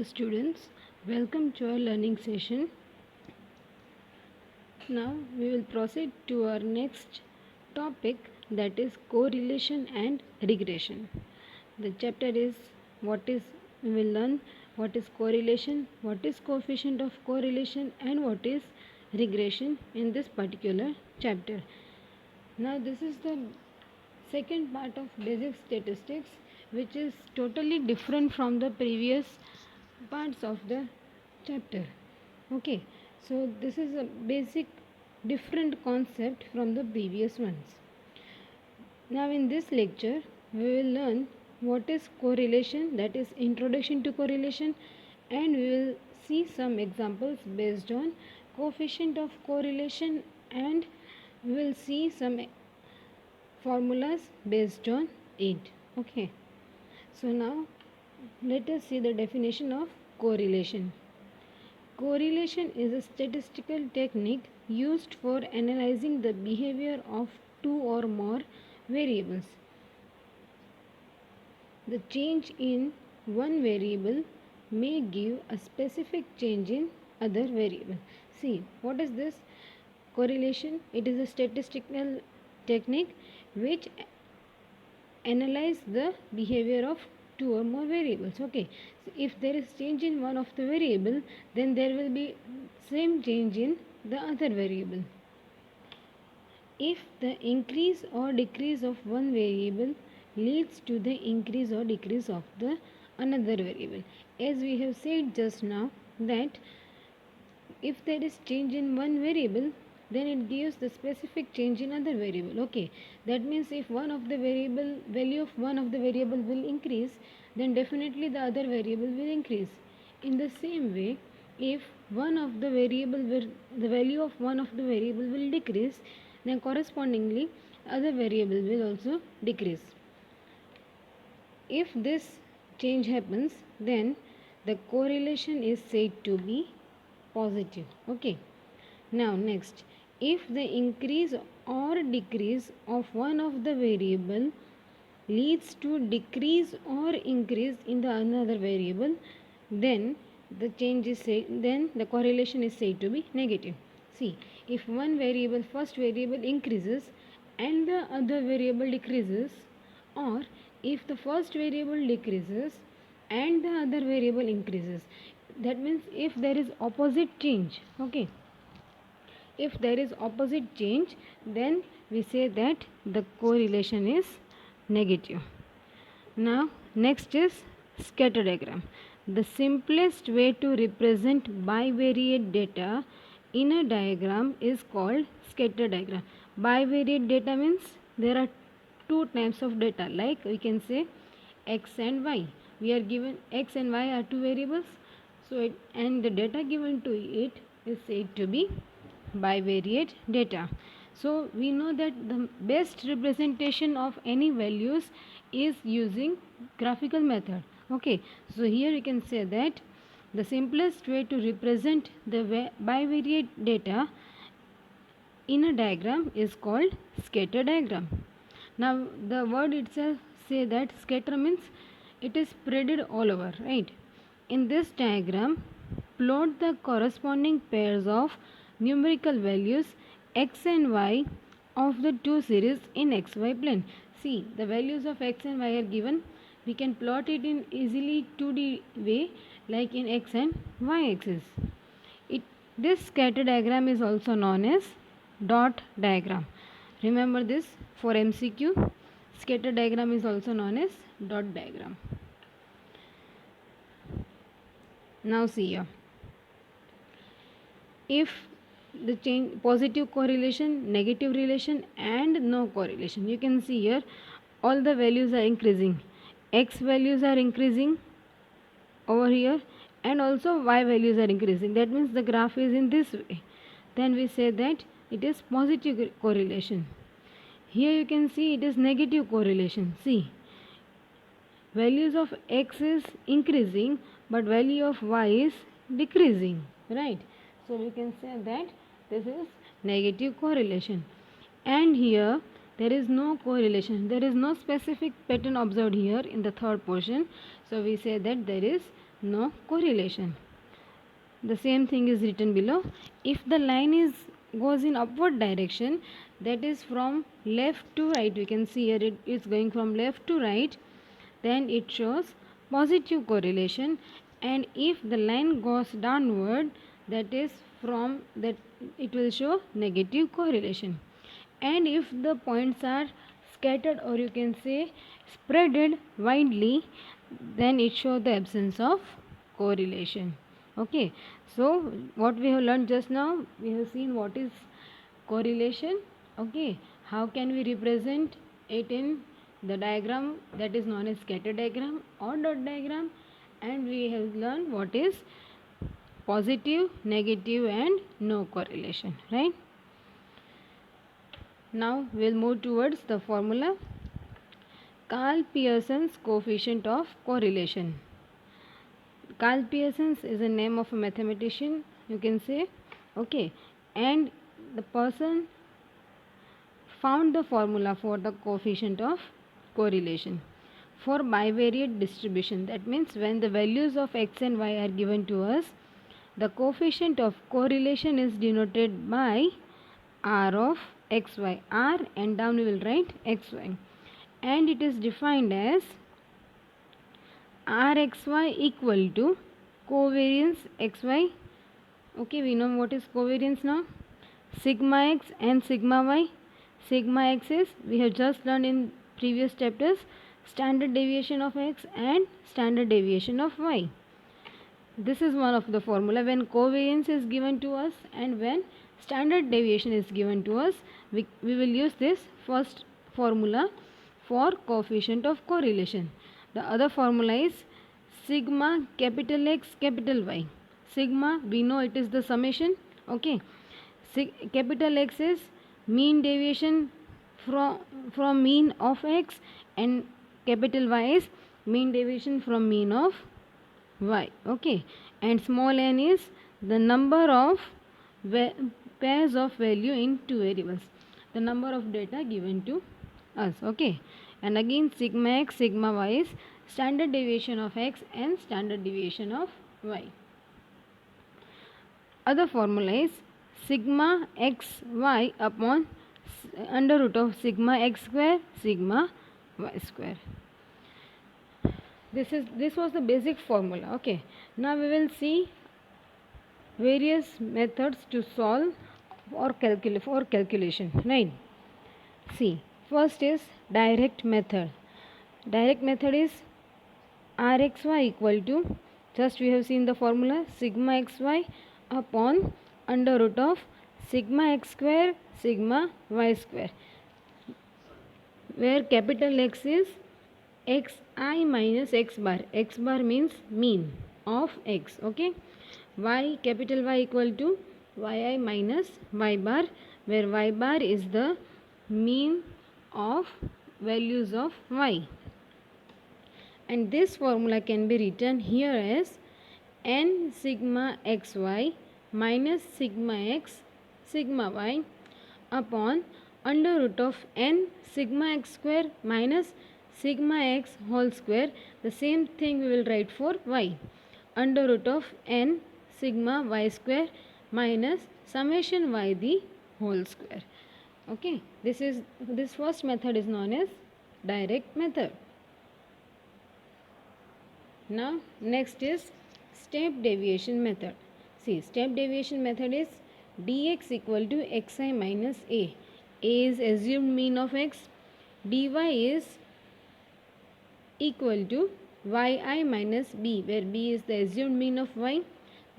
students, welcome to our learning session. Now we will proceed to our next topic, that is correlation and regression. The chapter is we will learn what is correlation, what is coefficient of correlation, and what is regression in this particular chapter. Now this is the second part of basic statistics, which is totally different from the previous parts of the chapter. Okay, so this is a basic different concept from the previous ones. Now in this lecture we will learn what is correlation, that is introduction to correlation, and we will see some examples based on coefficient of correlation, and we will see some formulas based on it. Okay, so now let us see the definition of correlation. Correlation is a statistical technique used for analyzing the behavior of two or more variables. The change in one variable may give a specific change in other variable. See, what is this correlation? It is a statistical technique which analyze the behavior of two or more variables. Okay, so if there is change in one of the variable, then there will be same change in the other variable. If the increase or decrease of one variable leads to the increase or decrease of the another variable, as we have said just now, that if there is change in one variable, then it gives the specific change in other variable. Okay, that means if one of the value of one of the variable will increase, then definitely the other variable will increase. In the same way, if one of the the value of one of the variable will decrease, then correspondingly other variable will also decrease. If this change happens, then the correlation is said to be positive. Okay, now next, if the increase or decrease of one of the variable leads to decrease or increase in the another variable, then the correlation is said to be negative. See, if one variable, first variable increases and the other variable decreases, or if the first variable decreases and the other variable increases, that means if there is opposite change. Okay, if there is opposite change, then we say that the correlation is negative. Now next is scatter diagram. The simplest way to represent bivariate data in a diagram is called scatter diagram. Bivariate data means there are two types of data, like we can say x and y. We are given x and y are two variables, so and the data given to it is said to be bivariate data. So we know that the best representation of any values is using graphical method. Okay, so here you can say that the simplest way to represent the bivariate data in a diagram is called scatter diagram. Now the word itself say that scatter means it is spread all over, right? In this diagram, plot the corresponding pairs of numerical values x and y of the two series in xy plane. See, the values of x and y are given. We can plot it in easily 2D way, like in x and y axis. This scatter diagram is also known as dot diagram. Remember this for MCQ. Scatter diagram is also known as dot diagram. Now see here, if the change positive correlation, negative relation, and no correlation, you can see here all the values are increasing. X values are increasing over here, and also y values are increasing. That means the graph is in this way. Then we say that it is positive correlation. Here you can see it is negative correlation. See, values of x is increasing, but value of y is decreasing, right? So we can say that this is negative correlation. And here there is no correlation, there is no specific pattern observed here in the third portion, so we say that there is no correlation. The same thing is written below. If the line is goes in upward direction, that is from left to right, we can see here it is going from left to right, then it shows positive correlation. And if the line goes downward, that is from that, it will show negative correlation. And if the points are scattered, or you can say spreaded widely, then it shows the absence of correlation. Okay, so what we have learned just now, we have seen what is correlation. Okay, how can we represent it in the diagram that is known as scatter diagram or dot diagram, and we have learned what is positive, negative and no correlation, right? Now we'll move towards the formula. Karl Pearson's coefficient of correlation. Karl Pearson is a name of a mathematician, you can say. Okay, and the person found the formula for the coefficient of correlation for bivariate distribution. That means when the values of x and y are given to us, the coefficient of correlation is denoted by r of xy, r, and down we will write xy, and it is defined as rxy equal to covariance xy. Okay, we know what is covariance now. Sigma x and sigma y. Sigma x is, we have just learned in previous chapters, standard deviation of x and standard deviation of y. This is one of the formula. When covariance is given to us and when standard deviation is given to us, we will use this first formula for coefficient of correlation. The other formula is sigma capital X capital Y. Sigma, we know it is the summation. Okay, capital X is mean deviation from mean of x, and capital Y is mean deviation from mean of y. Okay, and small n is the number of pairs of value in two variables, the number of data given to us. Okay, and again sigma x sigma y is standard deviation of x and standard deviation of y. Other formula is sigma x y upon under root of sigma x square sigma y square. This was the basic formula. Okay, now we will see various methods to solve or calculation, right? See, first is direct method. Direct method is rxy equal to, just we have seen the formula, sigma xy upon under root of sigma x square sigma y square, where capital X is xi minus x bar. X bar means mean of x. Okay, y capital Y equal to yi minus y bar, where y bar is the mean of values of y. And this formula can be written here as n sigma xy minus sigma x sigma y upon under root of n sigma x square minus sigma x whole square. The same thing we will write for y, under root of n sigma y square minus summation y the whole square. Okay, this first method is known as direct method. Now next is step deviation method. See, step deviation method is dx equal to xi minus a. A is assumed mean of x. Dy is equal to yi minus b, where b is the assumed mean of y.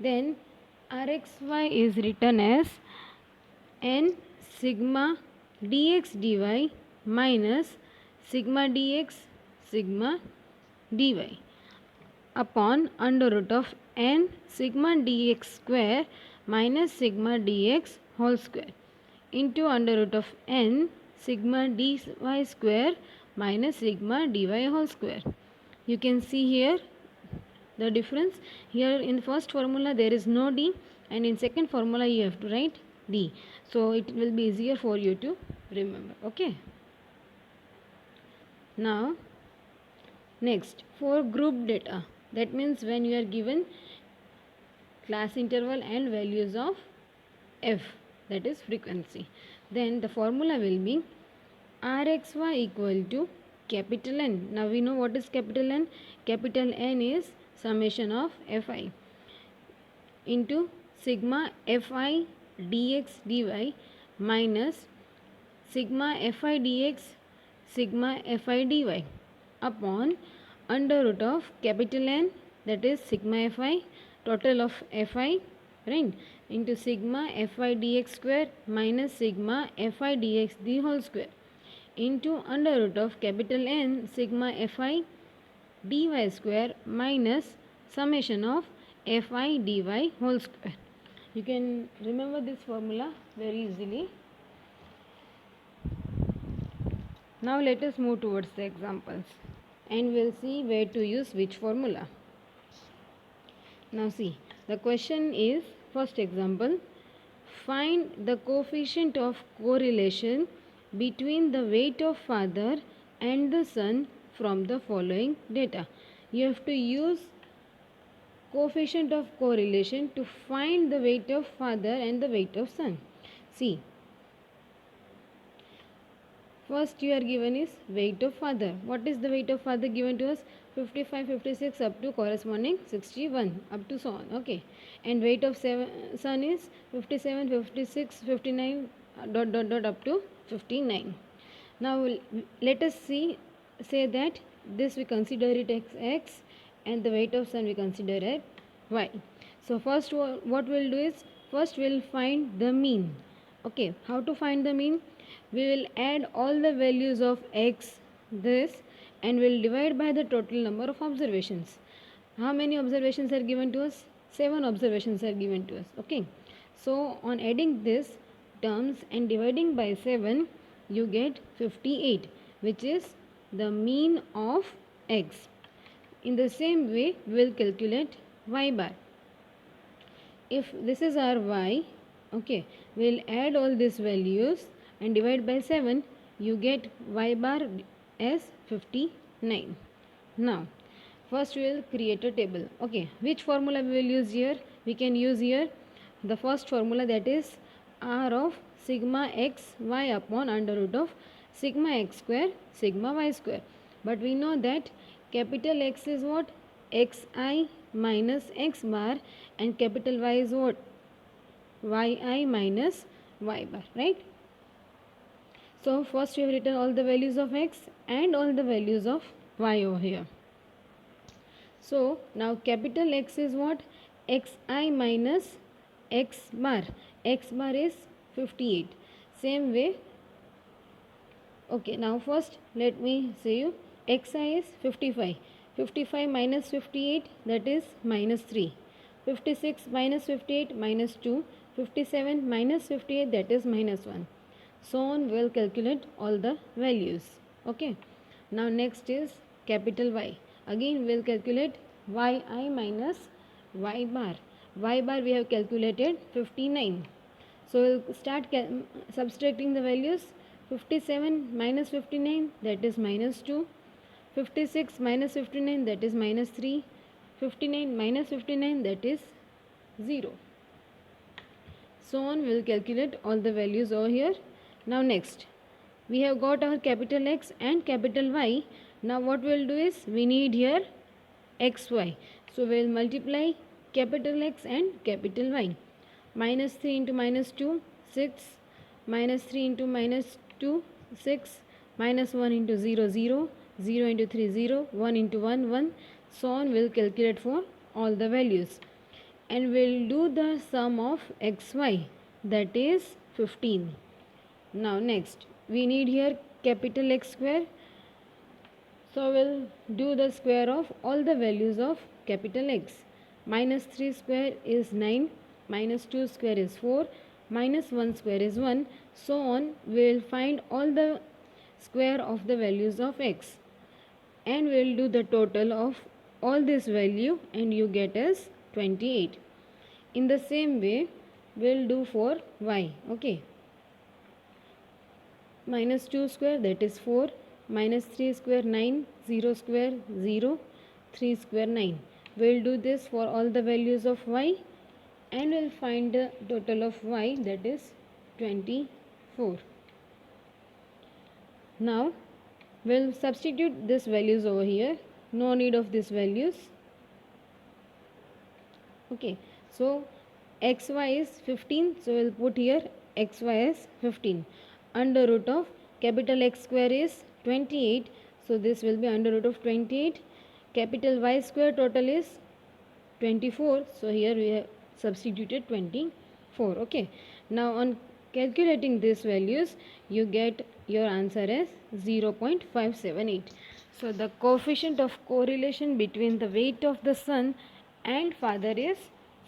Then rxy is written as n sigma dx dy minus sigma dx sigma dy upon under root of n sigma dx square minus sigma dx whole square into under root of n sigma dy square minus sigma dy whole square. You can see here the difference. Here in first formula there is no d, and in second formula you have to write d, so it will be easier for you to remember. Okay, now next, for group data, That means when you are given class interval and values of f, that is frequency, then the formula will be rxy equal to capital N. Now we know what is capital N. Capital N is summation of fi into sigma fi dx dy minus sigma fi dx sigma fi dy upon under root of capital N, that is sigma fi, total of fi, right, into sigma fi dx square minus sigma fi dx the whole square into under root of capital N sigma fi dy square minus summation of fi dy whole square. You can remember this formula very easily. Now let us move towards the examples and we'll see where to use which formula. Now see, the question is, first example, find the coefficient of correlation between the weight of father and the son from the following data. You have to use coefficient of correlation to find the weight of father and the weight of son. See, first you are given is weight of father. What is the weight of father given to us? 55, 56 up to corresponding 61 up to so on. Okay. And weight of son is 57, 56, 59 dot up to 59. Now let us say that this we consider it as x and the weight of son we consider it y. So first what we'll do is, first we'll find the mean. Okay, how to find the mean? We will add all the values of x this and we'll divide by the total number of observations. How many observations are given to us? 7 observations are given to us. Okay, so on adding this terms and dividing by 7 you get 58, which is the mean of x. In the same way we will calculate y bar. If this is our y, okay, we'll add all these values and divide by 7, you get y bar as 59. Now first we will create a table. Okay, which formula we will use here? We can use here the first formula, that is r of sigma x y upon under root of sigma x square sigma y square. But we know that capital X is what? Xi minus x bar, and capital Y is what? Yi minus y bar, right? So first we have written all the values of x and all the values of y over here. So now capital X is what? Xi minus x bar. X bar is 58. Same way. Okay, now first let me say you xi is 55. 55 minus 58, that is minus 3. 56 minus 58 minus 2. 57 minus 58, that is minus 1. So on, we'll calculate all the values. Okay, now next is capital Y. Again we'll calculate yi minus y bar. Y bar we have calculated 59. So we'll start subtracting the values. 57 minus 59, that is minus 2. 56 minus 59, that is minus 3. 59 minus 59, that is 0. So on, we will calculate all the values over here. Now next, we have got our capital X and capital Y. Now what we will do is, we need here xy. So we will multiply capital X and capital Y. Minus 3 into minus 2, 6. Minus 3 into minus 2, 6. Minus 1 into 0, 0. 0 into 3, 0. 1 into 1, 1. So on, we will calculate for all the values. And we will do the sum of xy, that is 15. Now next, we need here capital X square. So we will do the square of all the values of capital X. Minus 3 square is 9. Minus 2 square is 4. Minus 1 square is 1. So on, we will find all the square of the values of x. And we will do the total of all this value and you get as 28. In the same way, we will do for y. Okay. Minus 2 square, that is 4. Minus 3 square 9. 0 square 0. 3 square 9. We'll do this for all the values of y and we'll find the total of y, that is 24. Now we'll substitute these values over here. No need of these values. Okay, so xy is 15, so we'll put here xy as 15. Under root of capital X square is 28, so this will be under root of 28. Capital Y square total is 24, so here we have substituted 24. Okay, now on calculating these values you get your answer as 0.578. so the coefficient of correlation between the weight of the son and father is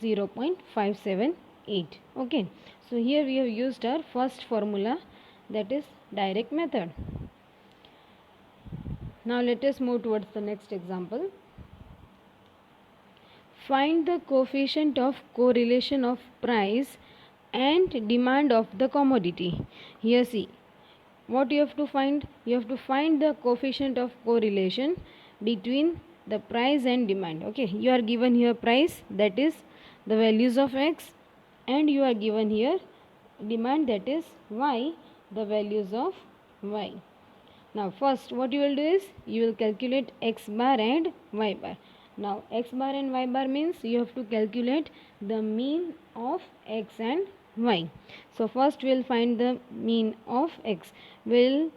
0.578. Okay, so here we have used our first formula, that is direct method. Now let us move towards the next example. Find the coefficient of correlation of price and demand of the commodity. Here see, what you have to find? You have to find the coefficient of correlation between the price and demand. Okay, you are given here price, that is the values of x, and you are given here demand, that is y, the values of y. Now first what you will do is you will calculate x bar and y bar. Now x bar and y bar means you have to calculate the mean of x and y. So first we will find the mean of x. We'll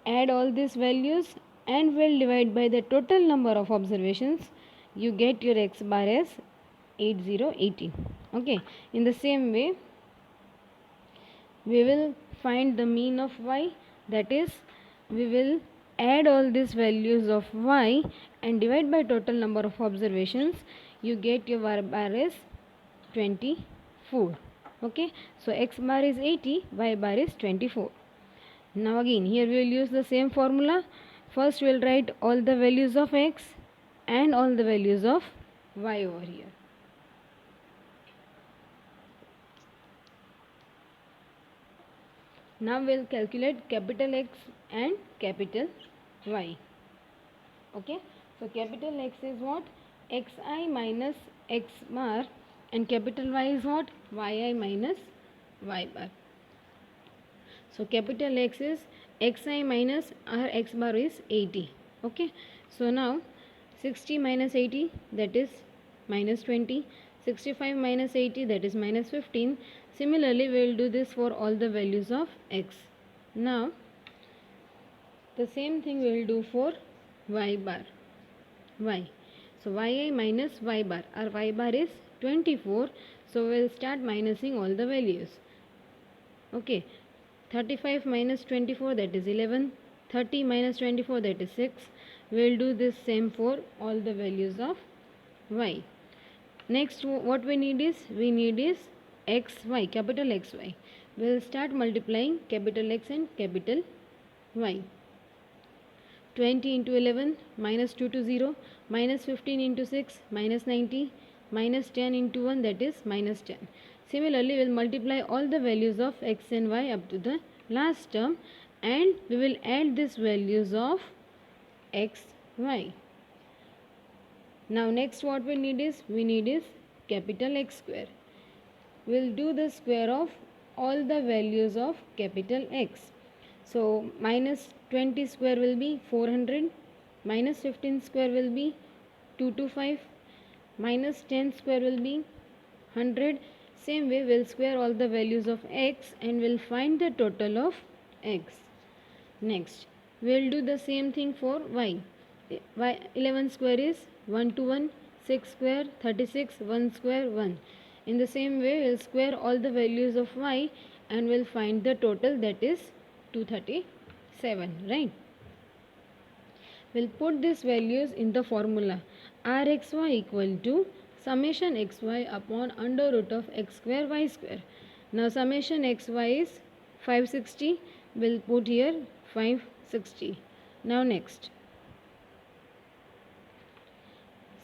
add all these values and we'll divide by the total number of observations. You get your x bar as 8080. Okay, in the same way we will find the mean of y, that is we will add all these values of y and divide by total number of observations. You get your y bar as 24. Okay, so x bar is 80, y bar is 24. Now again here we will use the same formula. First we will write all the values of x and all the values of y over here. Now we will calculate capital X and capital Y. Okay, so capital X is what? Xi minus x bar, and capital Y is what? Yi minus y bar. So capital X is xi minus our x bar is 80. Okay, so now 60 minus 80, that is minus 20. 65 minus 80, that is minus 15. Similarly we will do this for all the values of x. Now the same thing we will do for y bar, y. So yi minus y bar, our y bar is 24, so we will start minusing all the values. Okay, 35 minus 24, that is 11. 30 minus 24, that is 6. We will do this same for all the values of y. Next what we need is xy, capital XY. We will start multiplying capital X and capital Y. 20 into 11 minus 2 to 0, minus 15 into 6 minus 90, minus 10 into 1, that is minus 10. Similarly we will multiply all the values of x and y up to the last term and we will add these values of x, y. Now next what we need is capital X square. We will do the square of all the values of capital X. So minus 20 square will be 400, minus 15 square will be 225, minus 10 square will be 100. Same way we will square all the values of x and we will find the total of x. Next we will do the same thing for y. 11 square is 1 to 1, 6 square 36, 1 square 1. In the same way we will square all the values of y and we will find the total, that is 237, right? We will put these values in the formula. Rxy equal to summation xy upon under root of x square y square. Now summation xy is 560. We will put here 560. Now next,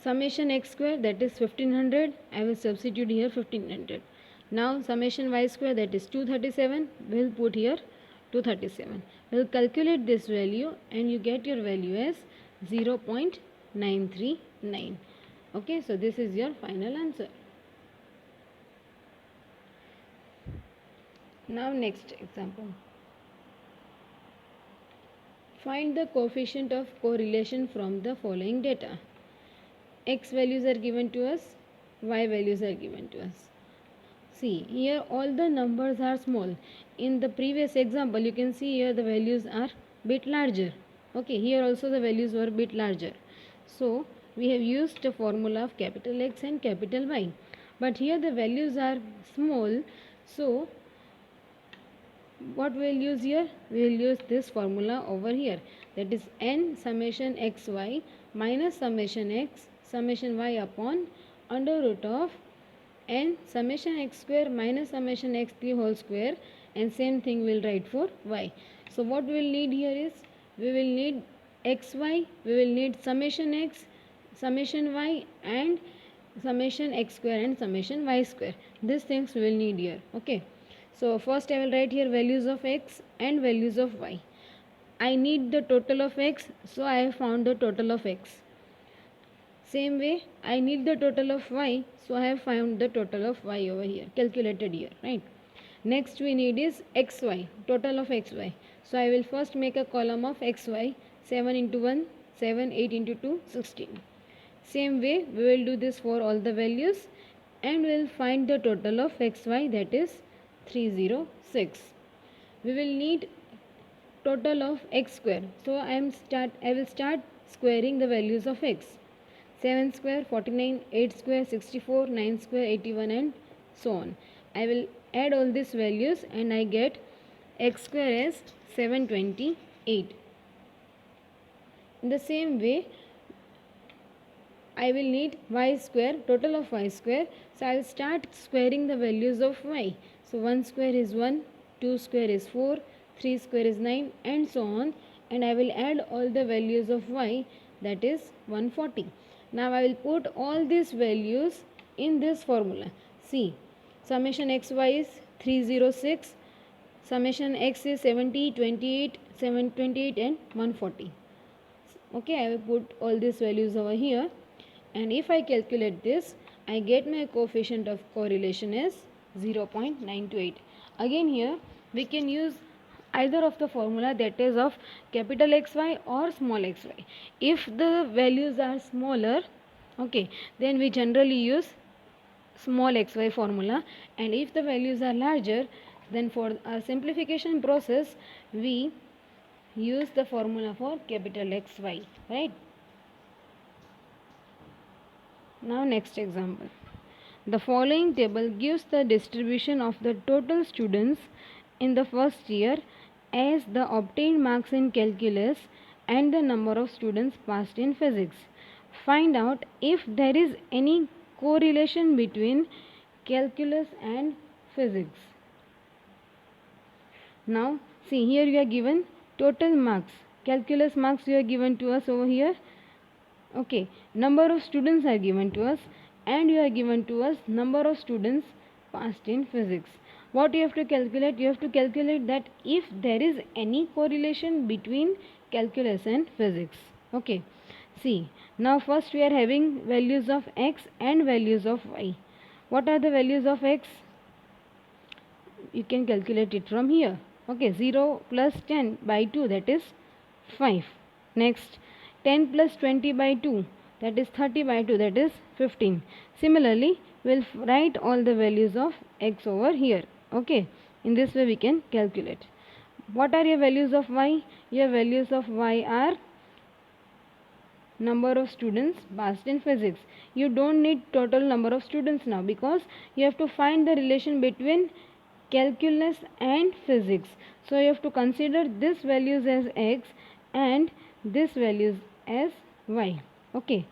summation x square, that is 1500. I will substitute here 1500. Now summation y square, that is 237. We will put here 237. We will calculate this value and you get your value as 0.939. Okay, so this is your final answer. Now next example. Find the coefficient of correlation from the following data. X values are given to us, Y values are given to us. See, here all the numbers are small. In the previous example, you can see here the values are bit larger. Okay, here also the values were bit larger. So, we have used the formula of capital X and capital Y. But here the values are small. So, what we will use here? We will use this formula over here. That is n summation xy minus summation x summation y upon under root of n summation x square minus summation x3 whole square, and same thing we will write for y. So what we will need here is, we will need xy, we will need summation x, summation y, and summation x square and summation y square. These things we will need here. Okay. So first I will write here values of x and values of y. I need the total of x, so I have found the total of x. Same way, I need the total of y, so I have found the total of y over here, calculated here, right? Next we need is xy, total of xy. So I will first make a column of xy, 7 into 1, 7, 8 into 2, 16. Same way, we will do this for all the values, and we will find the total of xy, that is 306. We will need total of x square. So I will start squaring the values of x. 7 square 49, 8 square 64, 9 square 81, and so on. I will add all these values and I get x square as 728. In the same way, I will need y square, total of y square. So I will start squaring the values of y. So 1 square is 1, 2 square is 4, 3 square is 9, and so on. And I will add all the values of y, that is 140. Now I will put all these values in this formula. See, summation xy is 306, summation x is 70, 28, 728, and 140. Okay, I will put all these values over here. And if I calculate this, I get my coefficient of correlation as 0.928. Again here, we can use either of the formula, that is of capital XY or small xy. If the values are smaller, okay, then we generally use small xy formula, and if the values are larger, then for a simplification process, we use the formula for capital XY, right? Now next example. The following table gives the distribution of the total students in the first year as the obtained marks in calculus and the number of students passed in physics. Find out if there is any correlation between calculus and physics. Now see, here you are given total marks. Calculus marks you are given to us over here. Okay, number of students are given to us, and you are given to us number of students passed in physics. What you have to calculate? You have to calculate that if there is any correlation between calculus and physics. Okay, see, now first we are having values of x and values of y. What are the values of x? You can calculate it from here. Okay, 0 plus 10 by 2, that is 5. Next, 10 plus 20 by 2, that is 30 by 2, that is 15. Similarly, we will write all the values of x over here. Okay, in this way we can calculate. What are your values of y? Your values of y are number of students passed in physics. You don't need total number of students now, because you have to find the relation between calculus and physics. So you have to consider this values as x and this values as y. Okay,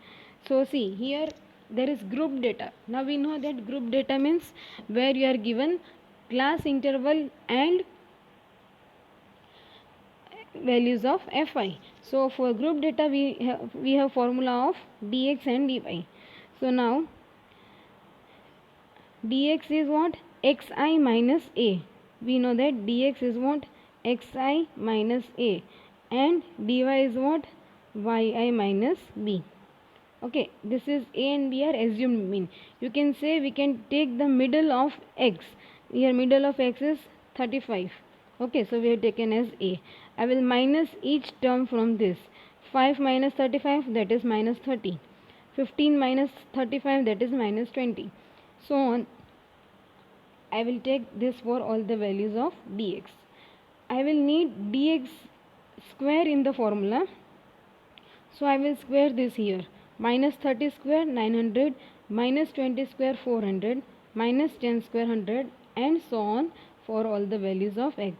so see, here there is group data. Now we know that group data means where you are given class interval and values of fi. So for group data we have formula of dx and dy. So now dx is what? Xi minus a. We know that dx is what? Xi minus a, and dy is what? Yi minus b. Okay, this is A and B are assumed mean. You can say we can take the middle of x. Here middle of x is 35. Okay, so we have taken as A. I will minus each term from this. 5 minus 35, that is minus 30. 15 minus 35, that is minus 20. So on. I will take this for all the values of dx. I will need dx square in the formula. So I will square this here. Minus 30 square 900, minus 20 square 400, minus 10 square 100, and so on for all the values of x.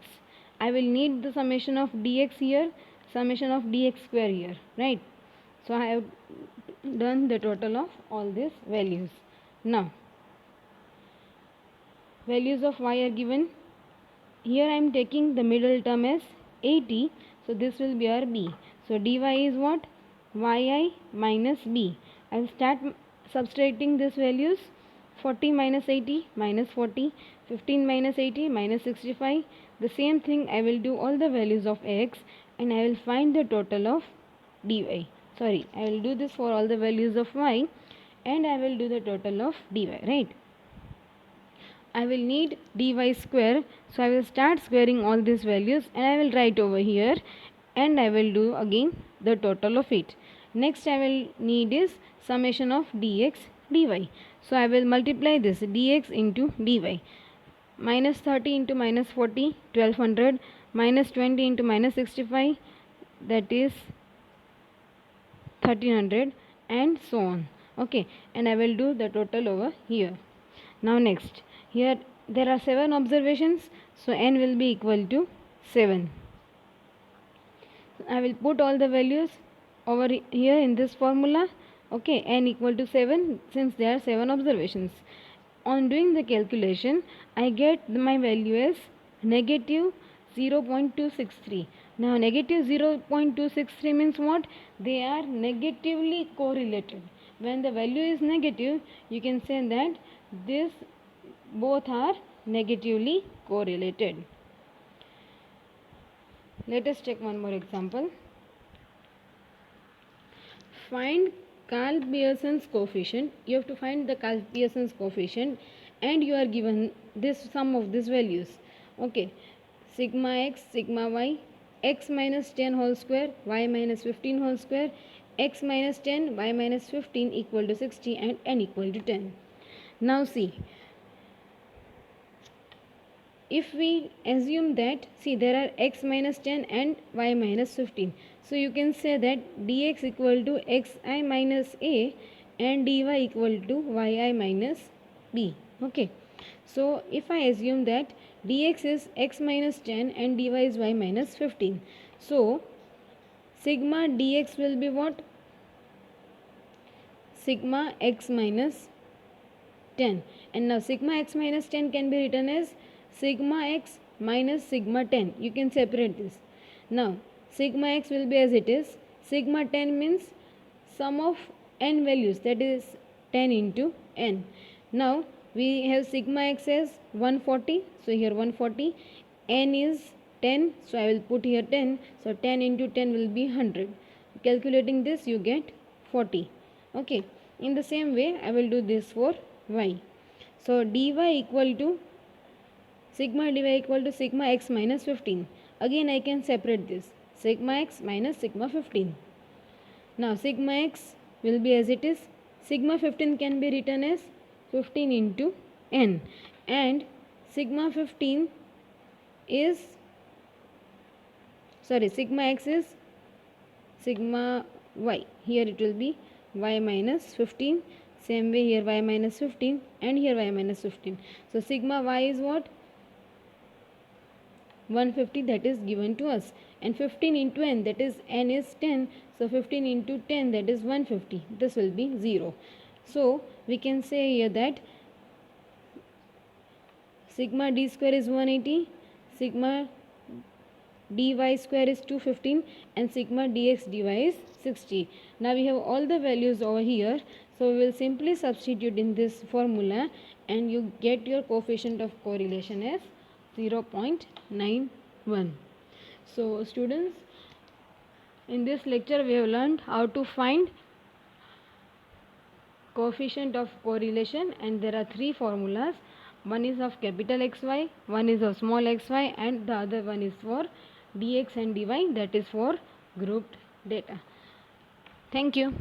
I will need the summation of dx here, summation of dx square here, right? So I have done the total of all these values. Now values of y are given. Here I am taking the middle term as 80, so this will be our b. So dy is what? Yi minus b. I will start subtracting these values. 40 minus 80 minus 40, 15 minus 80 minus 65. The same thing I will do all the values of x, and I will find the total of dy. Sorry, I will do this for all the values of y, and I will do the total of dy, right? I will need dy square, so I will start squaring all these values and I will write over here, and I will do again the total of it. Next I will need is summation of dx dy. So I will multiply this dx into dy. Minus 30 into minus 40, 1200, minus 20 into minus 65, that is 1300, and so on. Okay, and I will do the total over here. Now next, here there are 7 observations, so n will be equal to 7. I will put all the values over here in this formula. Okay, n equal to 7 since there are 7 observations. On doing the calculation, I get my value as negative 0.263. Now negative 0.263 means what? They are negatively correlated. When the value is negative, you can say that this both are negatively correlated. Let us check one more example. Find Karl-Pearson's coefficient. You have to find the Karl-Pearson's coefficient, and you are given this sum of these values. Okay, sigma x, sigma y, x minus 10 whole square, y minus 15 whole square, x minus 10, y minus 15 equal to 60, and n equal to 10. Now see, if we assume that, see, there are x minus 10 and y minus 15, so you can say that dx equal to xi minus a and dy equal to yi minus b. Okay, so if I assume that dx is x minus 10 and dy is y minus 15, so sigma dx will be what? Sigma x minus 10, and now sigma x minus 10 can be written as sigma x minus sigma 10. You can separate this. Now sigma x will be as it is. Sigma 10 means sum of n values, that is 10 into n. Now we have sigma x as 140, so here 140, n is 10, so I will put here 10, so 10 into 10 will be 100. Calculating this you get 40. Okay, in the same way I will do this for y. So dy equal to sigma dy equal to sigma x minus 15. Again I can separate this, sigma x minus sigma 15. Now sigma x will be as it is. Sigma 15 can be written as 15 into n, and sigma 15 is, sorry, sigma x is sigma y. Here it will be y minus 15. Same way here y minus 15, and here y minus 15. So sigma y is what? 150, that is given to us, and 15 into n, that is n is 10, so 15 into 10, that is 150. This will be 0. So we can say here that sigma d square is 180, sigma dy square is 215, and sigma dx dy is 60. Now we have all the values over here, so we will simply substitute in this formula, and you get your coefficient of correlation as 0.91. So students, in this lecture we have learned how to find coefficient of correlation, and there are three formulas. One is of capital XY, one is of small xy, and the other one is for dx and dy, that is for grouped data. Thank you.